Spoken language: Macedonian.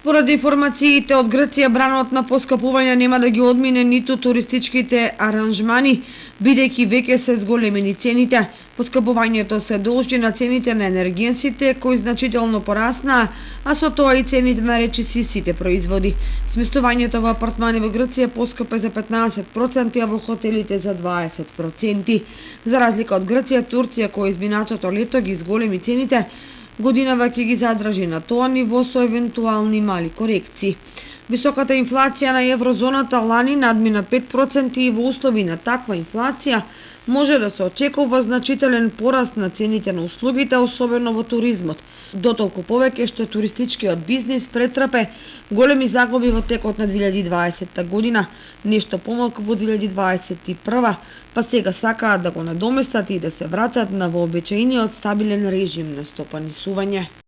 Според информациите од Грција, бранот на поскапување нема да ги одмине ниту туристичките аранжмани, бидејќи веќе се зголемени цените. Поскапувањето се должи на цените на енергенсите, кои значително пораснаа, а со тоа и цените на речиси сите производи. Сместувањето во апартмани во Грција поскапе за 15%, а во хотелите за 20%. За разлика од Грција, Турција, која изминатото лето ги зголеми цените, годинава ќе ги задржи на тоа ниво со евентуални мали корекции. Високата инфлација на еврозоната лани надмина 5% и во услови на таква инфлација може да се очекува значителен пораст на цените на услугите, особено во туризмот. Дотолку повеќе што туристичкиот бизнис претрпе големи загуби во текот на 2020 година, нешто помалку во 2021, па сега сакаат да го надоместат и да се вратат на вообичаениот стабилен режим на стопанисување.